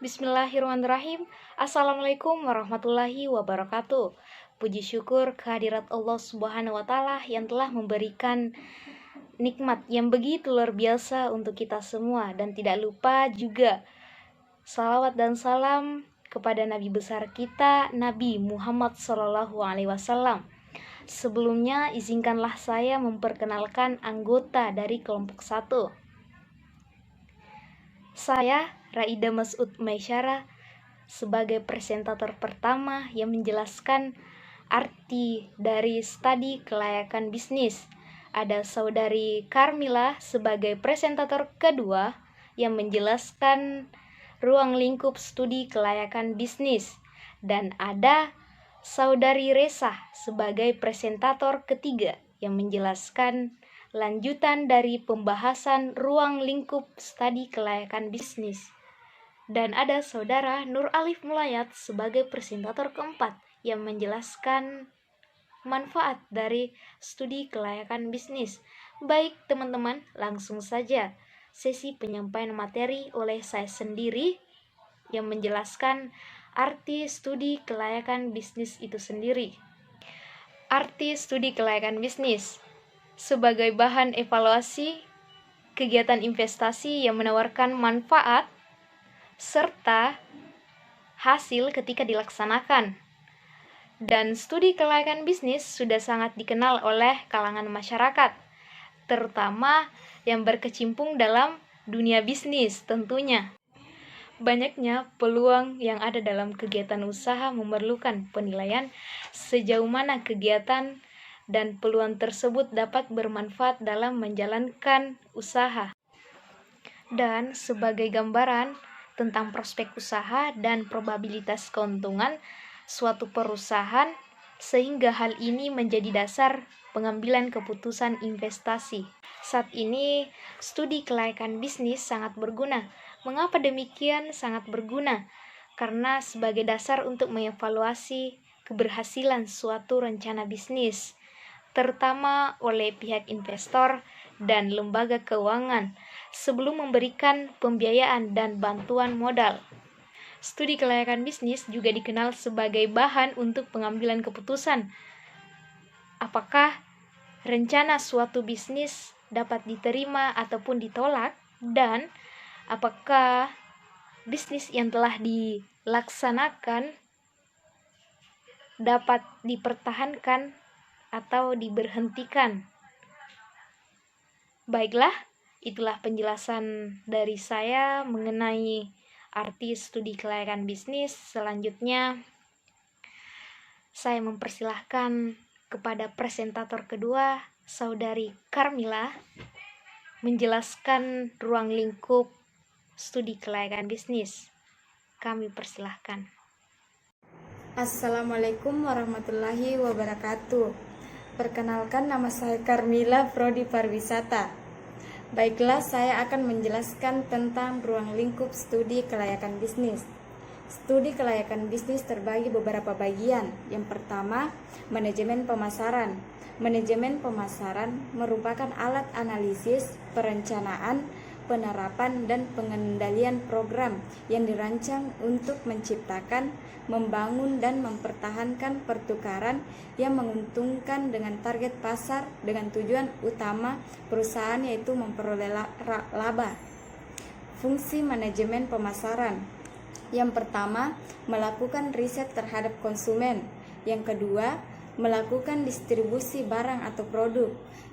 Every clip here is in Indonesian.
Bismillahirrahmanirrahim. Assalamualaikum warahmatullahi wabarakatuh. Puji syukur kehadirat Allah Subhanahu wa Ta'ala yang telah memberikan nikmat yang begitu luar biasa untuk kita semua, dan tidak lupa juga salawat dan salam kepada Nabi besar kita, Nabi Muhammad SAW. Sebelumnya izinkanlah saya memperkenalkan anggota dari kelompok 1. Saya Raida Masud Maisyara sebagai presentator pertama yang menjelaskan arti dari studi kelayakan bisnis. Ada saudari Karmila sebagai presentator kedua yang menjelaskan ruang lingkup studi kelayakan bisnis. Dan ada saudari Resa sebagai presentator ketiga yang menjelaskan lanjutan dari pembahasan ruang lingkup studi kelayakan bisnis. Dan ada saudara Nur Alif Mulayat sebagai presentator keempat yang menjelaskan manfaat dari studi kelayakan bisnis. Baik teman-teman, langsung saja sesi penyampaian materi oleh saya sendiri yang menjelaskan arti studi kelayakan bisnis itu sendiri. Arti studi kelayakan bisnis sebagai bahan evaluasi kegiatan investasi yang menawarkan manfaat serta hasil ketika dilaksanakan. Dan studi kelayakan bisnis sudah sangat dikenal oleh kalangan masyarakat, terutama yang berkecimpung dalam dunia bisnis tentunya. Banyaknya peluang yang ada dalam kegiatan usaha memerlukan penilaian sejauh mana kegiatan dan peluang tersebut dapat bermanfaat dalam menjalankan usaha. Dan sebagai gambaran tentang prospek usaha dan probabilitas keuntungan suatu perusahaan, sehingga hal ini menjadi dasar pengambilan keputusan investasi. Saat ini, studi kelayakan bisnis sangat berguna. Mengapa demikian sangat berguna? Karena sebagai dasar untuk mengevaluasi keberhasilan suatu rencana bisnis, terutama oleh pihak investor dan lembaga keuangan, sebelum memberikan pembiayaan dan bantuan modal. Studi kelayakan bisnis juga dikenal sebagai bahan untuk pengambilan keputusan. Apakah rencana suatu bisnis dapat diterima ataupun ditolak, dan apakah bisnis yang telah dilaksanakan dapat dipertahankan atau diberhentikan. Baiklah, itulah penjelasan dari saya mengenai arti studi kelayakan bisnis. Selanjutnya, saya mempersilahkan kepada presentator kedua, saudari Karmila, menjelaskan ruang lingkup studi kelayakan bisnis. Kami persilahkan. Assalamualaikum warahmatullahi wabarakatuh. Perkenalkan, nama saya Karmila, Prodi Pariwisata. Baiklah, saya akan menjelaskan tentang ruang lingkup studi kelayakan bisnis. Studi kelayakan bisnis terbagi beberapa bagian. Yang pertama, manajemen pemasaran. Manajemen pemasaran merupakan alat analisis, perencanaan, penerapan, dan pengendalian program yang dirancang untuk menciptakan, membangun, dan mempertahankan pertukaran yang menguntungkan dengan target pasar dengan tujuan utama perusahaan yaitu memperoleh laba. Fungsi manajemen pemasaran: yang pertama, melakukan riset terhadap konsumen. Yang kedua, melakukan distribusi barang atau produk.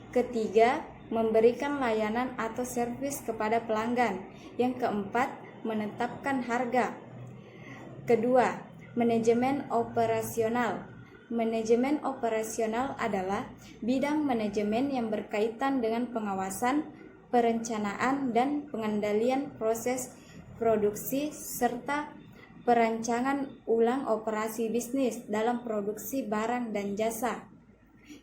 Ketiga, memberikan layanan atau servis kepada pelanggan. Yang keempat, menetapkan harga. Kedua, manajemen operasional. Manajemen operasional adalah bidang manajemen yang berkaitan dengan pengawasan, perencanaan, dan pengendalian proses produksi serta perancangan ulang operasi bisnis dalam produksi barang dan jasa.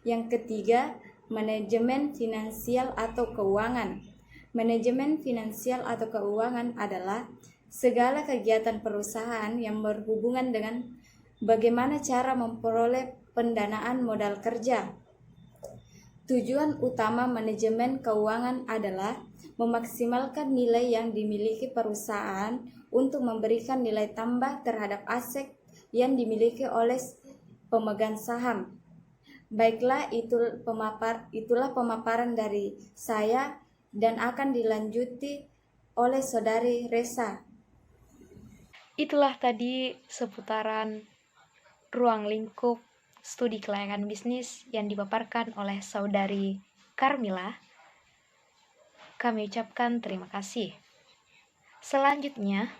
Yang ketiga, manajemen finansial atau keuangan. Manajemen finansial atau keuangan adalah segala kegiatan perusahaan yang berhubungan dengan bagaimana cara memperoleh pendanaan modal kerja. Tujuan utama manajemen keuangan adalah memaksimalkan nilai yang dimiliki perusahaan untuk memberikan nilai tambah terhadap aset yang dimiliki oleh pemegang saham. Baiklah, itulah pemaparan dari saya dan akan dilanjuti oleh Saudari Resa. Itulah tadi seputaran ruang lingkup studi kelayakan bisnis yang dipaparkan oleh Saudari Carmila. Kami ucapkan terima kasih. Selanjutnya,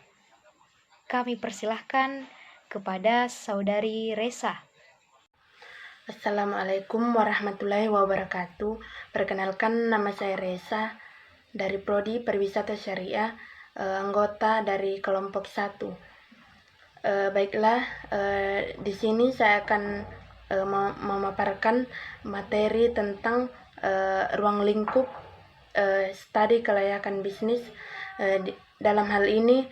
kami persilahkan kepada Saudari Resa. Assalamualaikum warahmatullahi wabarakatuh. Perkenalkan, nama saya Resa dari Prodi Pariwisata Syariah, anggota dari kelompok 1. Baiklah, di sini saya akan memaparkan materi tentang ruang lingkup studi kelayakan bisnis. Dalam hal ini,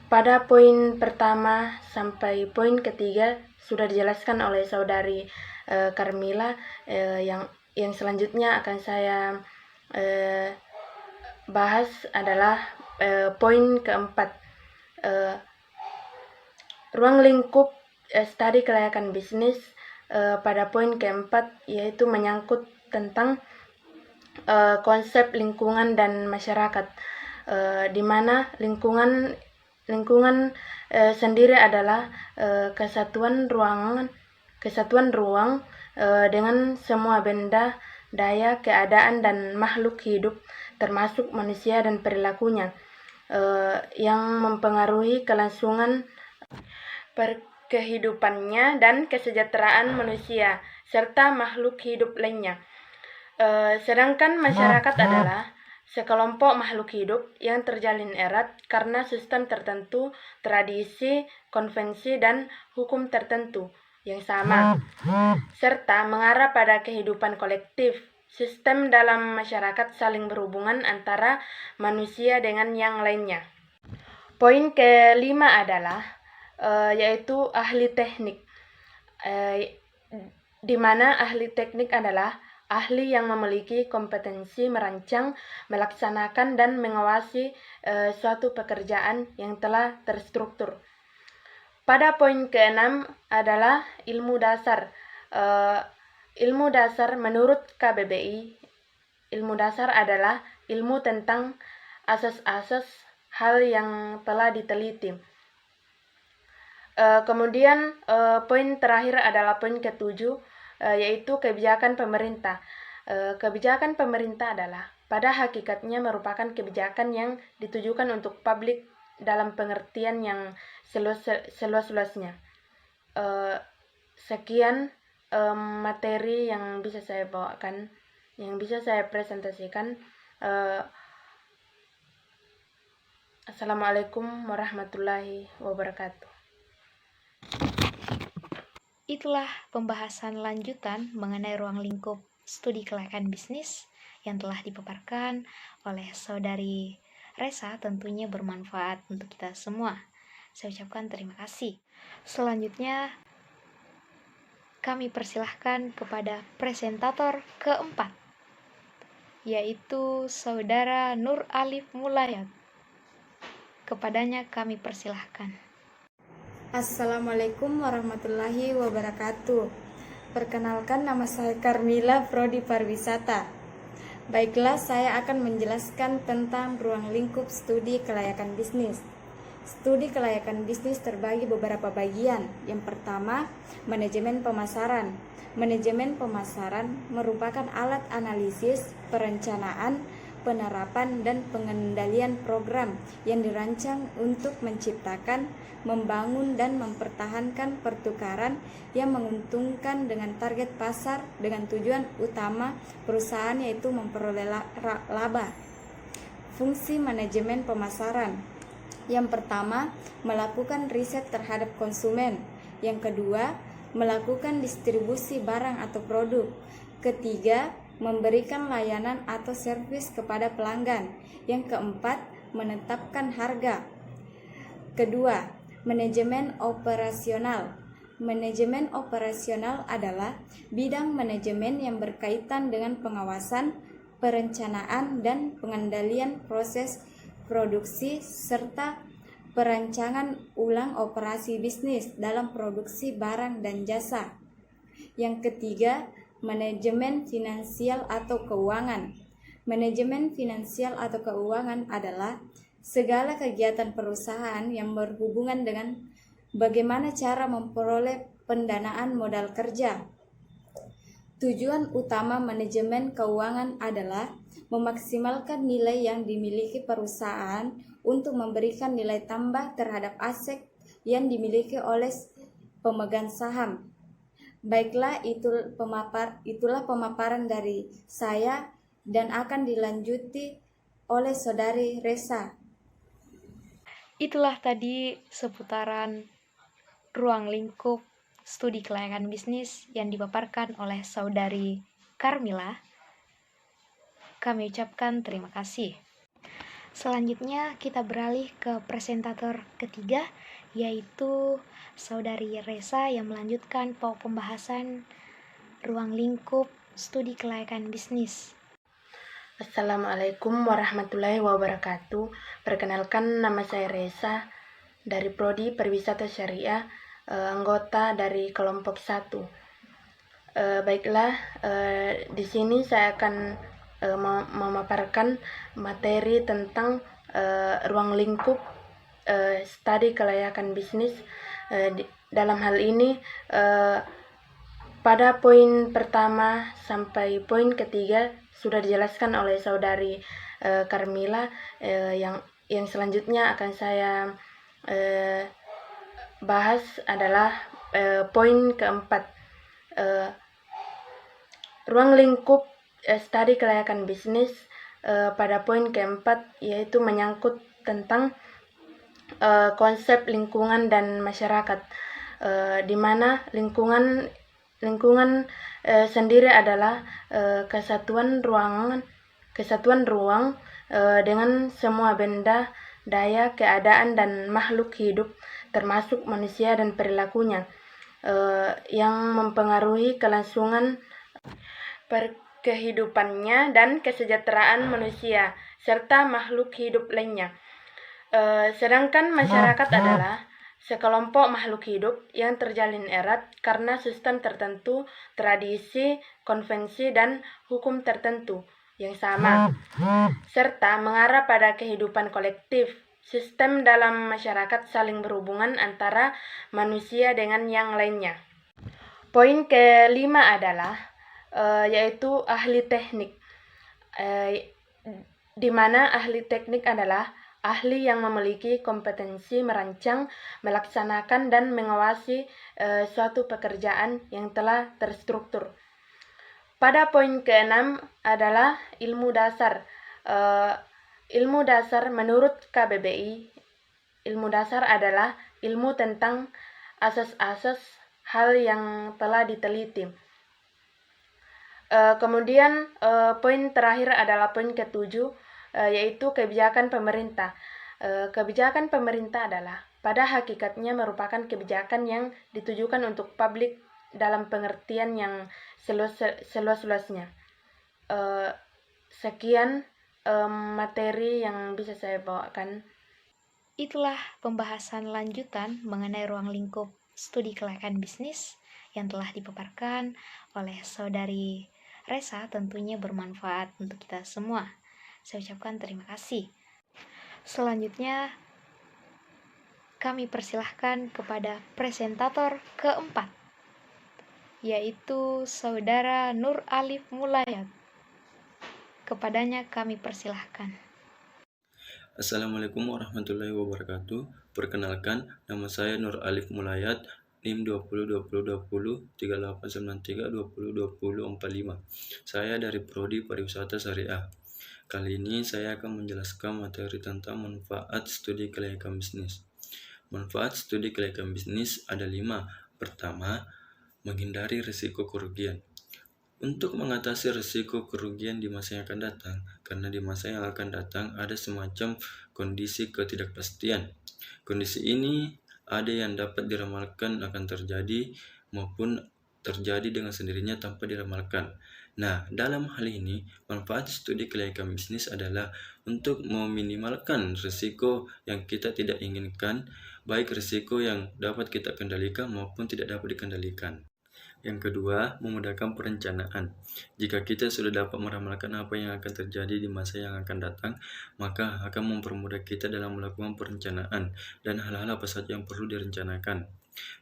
pada poin pertama sampai poin ketiga sudah dijelaskan oleh Saudari Carmila. Yang selanjutnya akan saya bahas adalah poin keempat, ruang lingkup studi kelayakan bisnis. Pada poin keempat, yaitu menyangkut tentang konsep lingkungan dan masyarakat, di mana lingkungan sendiri adalah kesatuan ruang dengan semua benda, daya, keadaan, dan makhluk hidup, termasuk manusia dan perilakunya, yang mempengaruhi kelangsungan kehidupannya dan kesejahteraan manusia serta makhluk hidup lainnya. Sedangkan masyarakat adalah sekelompok makhluk hidup yang terjalin erat karena sistem tertentu, tradisi, konvensi, dan hukum tertentu yang sama, serta mengarah pada kehidupan kolektif. Sistem dalam masyarakat saling berhubungan antara manusia dengan yang lainnya. Poin kelima adalah yaitu ahli teknik, di mana ahli teknik adalah ahli yang memiliki kompetensi merancang, melaksanakan, dan mengawasi suatu pekerjaan yang telah terstruktur. Pada poin keenam adalah ilmu dasar. Ilmu dasar menurut KBBI, ilmu dasar adalah ilmu tentang asas-asas hal yang telah diteliti. Kemudian poin terakhir adalah poin ketujuh, yaitu kebijakan pemerintah. Kebijakan pemerintah adalah pada hakikatnya merupakan kebijakan yang ditujukan untuk publik dalam pengertian yang seluas-luasnya. Sekian materi yang bisa saya bawakan, yang bisa saya presentasikan. Assalamualaikum warahmatullahi wabarakatuh. Itulah pembahasan lanjutan mengenai ruang lingkup studi kelayakan bisnis yang telah dipaparkan oleh Saudari Resa, tentunya bermanfaat untuk kita semua. Saya ucapkan terima kasih. Selanjutnya, kami persilahkan kepada presentator keempat, yaitu Saudara Nur Alif Mulayat. Kepadanya kami persilahkan. Assalamualaikum warahmatullahi wabarakatuh. Perkenalkan, nama saya Carmila, Prodi Pariwisata. Baiklah, saya akan menjelaskan tentang ruang lingkup studi kelayakan bisnis. Studi kelayakan bisnis terbagi beberapa bagian. Yang pertama, manajemen pemasaran. Manajemen pemasaran merupakan alat analisis, perencanaan, penerapan, dan pengendalian program yang dirancang untuk menciptakan, membangun, dan mempertahankan pertukaran yang menguntungkan dengan target pasar dengan tujuan utama perusahaan, yaitu memperoleh laba. Fungsi manajemen pemasaran: yang pertama, melakukan riset terhadap konsumen. Yang kedua, melakukan distribusi barang atau produk. Ketiga, memberikan layanan atau servis kepada pelanggan. Yang keempat, menetapkan harga. Kedua, manajemen operasional. Manajemen operasional adalah bidang manajemen yang berkaitan dengan pengawasan, perencanaan, dan pengendalian proses produksi, serta perancangan ulang operasi bisnis dalam produksi barang dan jasa. Yang ketiga, manajemen finansial atau keuangan. Manajemen finansial atau keuangan adalah segala kegiatan perusahaan yang berhubungan dengan bagaimana cara memperoleh pendanaan modal kerja. Tujuan utama manajemen keuangan adalah memaksimalkan nilai yang dimiliki perusahaan untuk memberikan nilai tambah terhadap aset yang dimiliki oleh pemegang saham. Baiklah, itulah pemaparan dari saya dan akan dilanjuti oleh Saudari Resa. Itulah tadi seputaran ruang lingkup studi kelayakan bisnis yang dipaparkan oleh Saudari Carmila. Kami ucapkan terima kasih. Selanjutnya kita beralih ke presentator ketiga, yaitu Saudari Resa yang melanjutkan pembahasan ruang lingkup studi kelayakan bisnis. Assalamualaikum warahmatullahi wabarakatuh. Perkenalkan, nama saya Resa dari Prodi Pariwisata Syariah, anggota dari kelompok 1. Baiklah, di sini saya akan memaparkan materi tentang ruang lingkup studi kelayakan bisnis. Dalam hal ini, pada poin pertama sampai poin ketiga sudah dijelaskan oleh Saudari Carmila. Yang selanjutnya akan saya bahas adalah poin keempat, ruang lingkup studi kelayakan bisnis. Pada poin keempat, yaitu menyangkut tentang konsep lingkungan dan masyarakat, di mana lingkungan sendiri adalah kesatuan ruang dengan semua benda, daya, keadaan, dan makhluk hidup, termasuk manusia dan perilakunya, yang mempengaruhi kelangsungan kehidupannya dan kesejahteraan manusia serta makhluk hidup lainnya. Sedangkan masyarakat adalah sekelompok makhluk hidup yang terjalin erat karena sistem tertentu, tradisi, konvensi, dan hukum tertentu yang sama, serta mengarah pada kehidupan kolektif. Sistem dalam masyarakat saling berhubungan antara manusia dengan yang lainnya. Poin kelima adalah yaitu ahli teknik, di mana ahli teknik adalah ahli yang memiliki kompetensi merancang, melaksanakan, dan mengawasi suatu pekerjaan yang telah terstruktur. Pada poin keenam adalah ilmu dasar. Ilmu dasar menurut KBBI, ilmu dasar adalah ilmu tentang asas-asas hal yang telah diteliti. Kemudian poin terakhir adalah poin ketujuh, yaitu kebijakan pemerintah. Kebijakan pemerintah adalah pada hakikatnya merupakan kebijakan yang ditujukan untuk publik dalam pengertian yang seluas-luasnya. Sekian materi yang bisa saya bawakan. Itulah pembahasan lanjutan mengenai ruang lingkup studi kelayakan bisnis yang telah dipaparkan oleh Saudari Resa, tentunya bermanfaat untuk kita semua. Saya ucapkan terima kasih. Selanjutnya kami persilahkan kepada presentator keempat, yaitu Saudara Nur Alif Mulayat. Kepadanya kami persilahkan. Assalamualaikum warahmatullahi wabarakatuh. Perkenalkan, nama saya Nur Alif Mulayat, NIM 2020203893202045. Saya dari Prodi Pariwisata Syariah. Kali ini saya akan menjelaskan materi tentang manfaat studi kelayakan bisnis. Manfaat studi kelayakan bisnis ada 5. Pertama, menghindari risiko kerugian. Untuk mengatasi risiko kerugian di masa yang akan datang, karena di masa yang akan datang ada semacam kondisi ketidakpastian. Kondisi ini ada yang dapat diramalkan akan terjadi maupun terjadi dengan sendirinya tanpa diramalkan. Nah, dalam hal ini, manfaat studi kelaikan bisnis adalah untuk meminimalkan risiko yang kita tidak inginkan, baik risiko yang dapat kita kendalikan maupun tidak dapat dikendalikan. Yang kedua, memudahkan perencanaan. Jika kita sudah dapat meramalkan apa yang akan terjadi di masa yang akan datang, maka akan mempermudah kita dalam melakukan perencanaan dan hal-hal apa saja yang perlu direncanakan.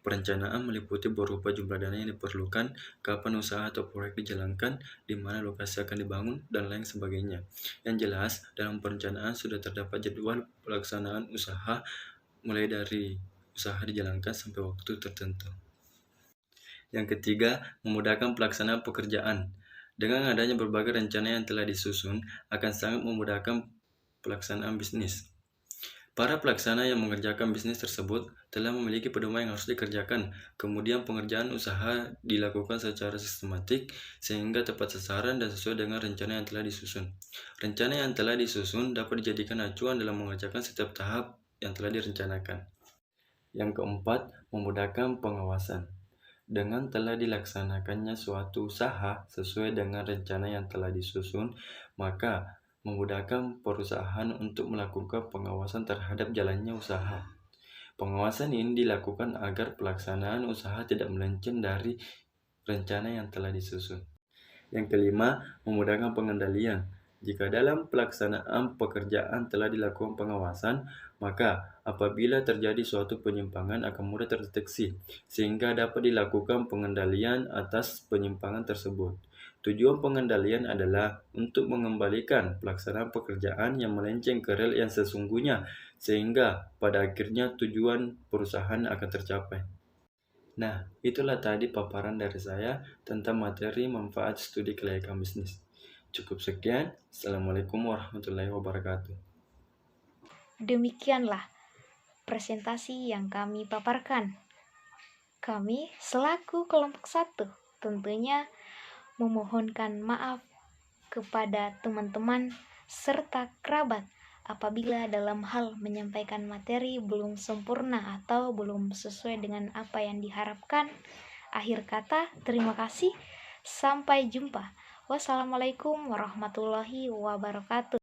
Perencanaan meliputi berupa jumlah dana yang diperlukan, kapan usaha atau proyek dijalankan, di mana lokasi akan dibangun, dan lain sebagainya. Yang jelas, dalam perencanaan sudah terdapat jadwal pelaksanaan usaha, mulai dari usaha dijalankan sampai waktu tertentu. Yang ketiga, memudahkan pelaksanaan pekerjaan. Dengan adanya berbagai rencana yang telah disusun, akan sangat memudahkan pelaksanaan bisnis. Para pelaksana yang mengerjakan bisnis tersebut telah memiliki pedoman yang harus dikerjakan. Kemudian pengerjaan usaha dilakukan secara sistematik sehingga tepat sasaran dan sesuai dengan rencana yang telah disusun. Rencana yang telah disusun dapat dijadikan acuan dalam mengerjakan setiap tahap yang telah direncanakan. Yang keempat, memudahkan pengawasan. Dengan telah dilaksanakannya suatu usaha sesuai dengan rencana yang telah disusun, maka memudahkan perusahaan untuk melakukan pengawasan terhadap jalannya usaha. Pengawasan ini dilakukan agar pelaksanaan usaha tidak melenceng dari rencana yang telah disusun. Yang kelima, memudahkan pengendalian. Jika dalam pelaksanaan pekerjaan telah dilakukan pengawasan, maka apabila terjadi suatu penyimpangan akan mudah terdeteksi, sehingga dapat dilakukan pengendalian atas penyimpangan tersebut. Tujuan pengendalian adalah untuk mengembalikan pelaksanaan pekerjaan yang melenceng ke rel yang sesungguhnya, sehingga pada akhirnya tujuan perusahaan akan tercapai. Nah, itulah tadi paparan dari saya tentang materi manfaat studi kelaikan bisnis. Cukup sekian. Assalamualaikum warahmatullahi wabarakatuh. Demikianlah presentasi yang kami paparkan. Kami selaku kelompok 1 tentunya memohonkan maaf kepada teman-teman serta kerabat apabila dalam hal menyampaikan materi belum sempurna atau belum sesuai dengan apa yang diharapkan. Akhir kata, terima kasih. Sampai jumpa. Wassalamualaikum warahmatullahi wabarakatuh.